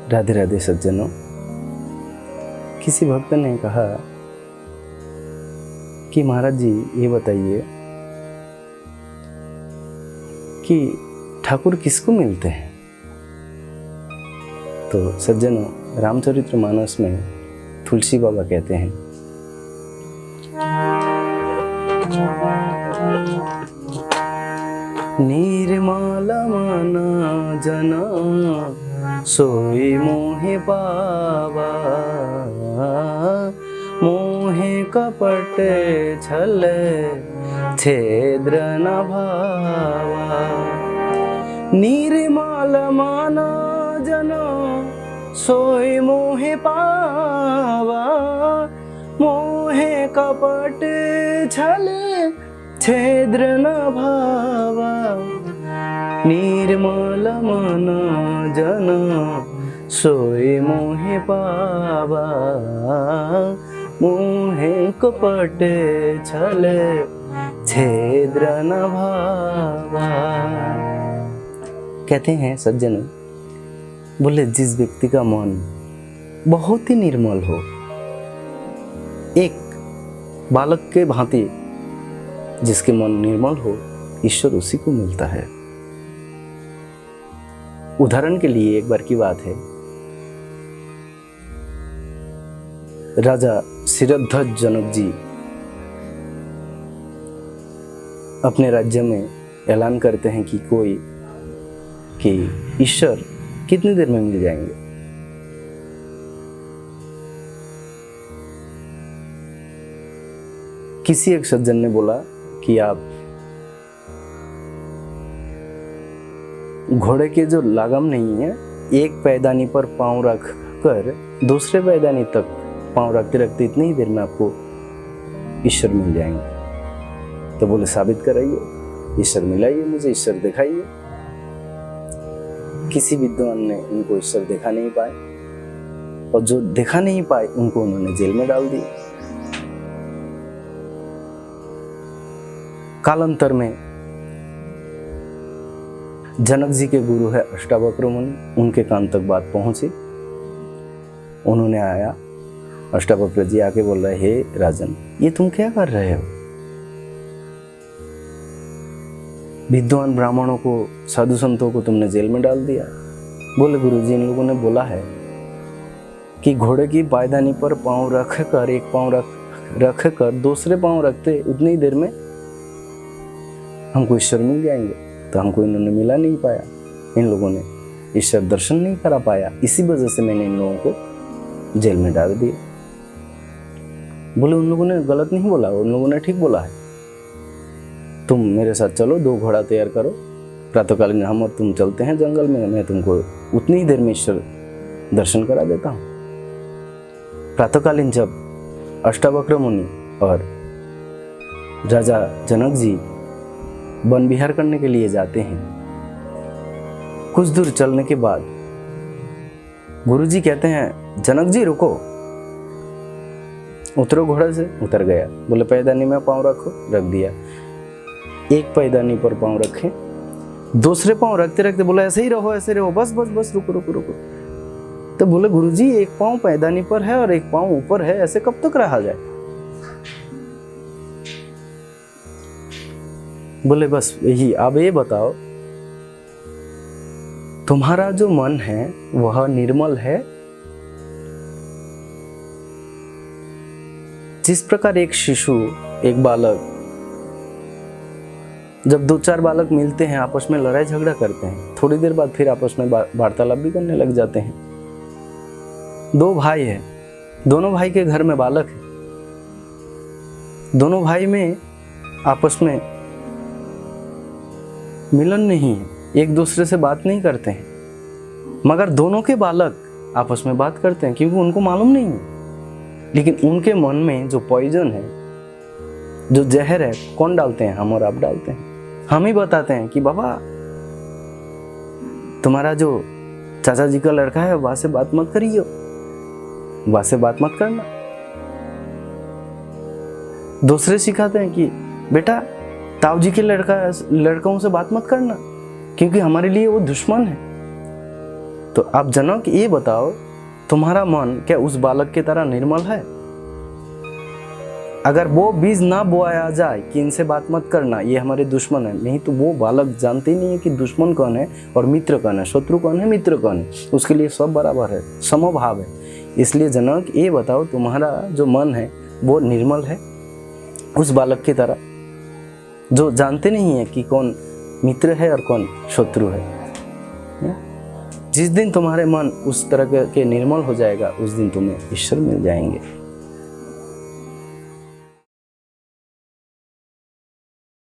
राधे राधे सज्जनों। किसी भक्त ने कहा कि महाराज जी ये बताइए कि ठाकुर किसको मिलते हैं। तो सज्जनों, रामचरितमानस में तुलसी बाबा कहते हैं, निर्मल मन जना सोई मोहे पावा, मोहे कपट छल छेद्र न भावा। निर्मल मन जना सोई मोहे पावा, मोहे कपट छल छेद्र न भावा। निर्मल मन जन सोई मोहे पावा, मोहे कपट छल छेद्र न भावा। कहते हैं सज्जन, बोले जिस व्यक्ति का मन बहुत ही निर्मल हो, एक बालक के भांति जिसके मन निर्मल हो, ईश्वर उसी को मिलता है। उदाहरण के लिए एक बार की बात है, राजा शिरध्वज जनक जी अपने राज्य में ऐलान करते हैं कि ईश्वर कितनी देर में मिल जाएंगे। किसी एक सज्जन ने बोला कि आप घोड़े के जो लगाम नहीं है, एक पैदानी पर पांव रख कर दूसरे पैदानी तक पांव रखते रखते इतनी ही देर में आपको ईश्वर मिल जाएंगे। तो बोले साबित कराइए, ईश्वर मिलाइए, मुझे ईश्वर दिखाइए। किसी विद्वान ने उनको ईश्वर देखा नहीं पाए, और जो देखा नहीं पाए उनको उन्होंने जेल में डाल दिया। कालांतर में जनक जी के गुरु है अष्टावक्र मुनि, उनके कान तक बात पहुंची। उन्होंने आया, अष्टावक्र जी आके बोल रहे, हे राजन, ये तुम क्या कर रहे हो? विद्वान ब्राह्मणों को, साधु संतों को तुमने जेल में डाल दिया। बोले गुरुजी, इन लोगों ने बोला है कि घोड़े की पायदानी पर पांव रख कर, एक पांव रख कर दूसरे पांव रखते उतनी ही देर में हमको ईश्वर मिल जाएंगे। तो हमको इन्होंने मिला नहीं पाया, इन लोगों ने ईश्वर दर्शन नहीं करा पाया, इसी वजह से मैंने इन लोगों को जेल में डाल दिया। बोले उन लोगों ने गलत नहीं बोला, उन लोगों ने ठीक बोला है। तुम मेरे साथ चलो, 2 घोड़ा तैयार करो, प्रातःकालीन हम और तुम चलते हैं जंगल में, मैं तुमको उतनी ही देर में ईश्वर दर्शन करा देता हूँ। प्रातःकालीन जब अष्टावक्र मुनि और राजा जनक जी वन विहार करने के लिए जाते हैं, कुछ दूर चलने के बाद गुरुजी कहते हैं, जनक जी रुको, उतरो घोड़े से। उतर गया। बोले पैदानी में पांव रखो, रख दिया। एक पैदानी पर पांव रखे, दूसरे पांव रखते रखते बोला ऐसे ही रहो, ऐसे रहो, बस बस बस, रुको रुको रुको। तो बोले गुरुजी, एक पांव पैदानी पर है और एक पांव ऊपर है, ऐसे कब तक रहा जाए? बोले बस यही, अब ये बताओ, तुम्हारा जो मन है वह निर्मल है? जिस प्रकार एक शिशु, एक बालक, जब 2-4 बालक मिलते हैं, आपस में लड़ाई झगड़ा करते हैं, थोड़ी देर बाद फिर आपस में वार्तालाप भी करने लग जाते हैं। 2 भाई हैं, दोनों भाई के घर में बालक है, दोनों भाई में आपस में मिलन नहीं है, एक दूसरे से बात नहीं करते हैं, मगर दोनों के बालक आपस में बात करते हैं, क्योंकि उनको मालूम नहीं है। लेकिन उनके मन में जो पॉइजन है, जो जहर है, कौन डालते हैं? हम और आप डालते हैं। हम ही बताते हैं कि बाबा, तुम्हारा जो चाचा जी का लड़का है वहां से बात मत करिए, वहां से बात मत करना। दूसरे सिखाते हैं कि बेटा, ताऊ जी के लड़कों से बात मत करना, क्योंकि हमारे लिए वो दुश्मन है। तो अब जनक ये बताओ, तुम्हारा मन क्या उस बालक की तरह निर्मल है? अगर वो बीज ना बोया जाए कि इनसे बात मत करना, ये हमारे दुश्मन है, नहीं तो वो बालक जानते नहीं है कि दुश्मन कौन है और मित्र कौन है, शत्रु कौन है, मित्र कौन है। उसके लिए सब बराबर है, समभाव है। इसलिए जनक ये बताओ, तुम्हारा जो मन है वो निर्मल है उस बालक की तरह, जो जानते नहीं है कि कौन मित्र है और कौन शत्रु है। जिस दिन तुम्हारे मन उस तरह के निर्मल हो जाएगा, उस दिन तुम्हें ईश्वर मिल जाएंगे।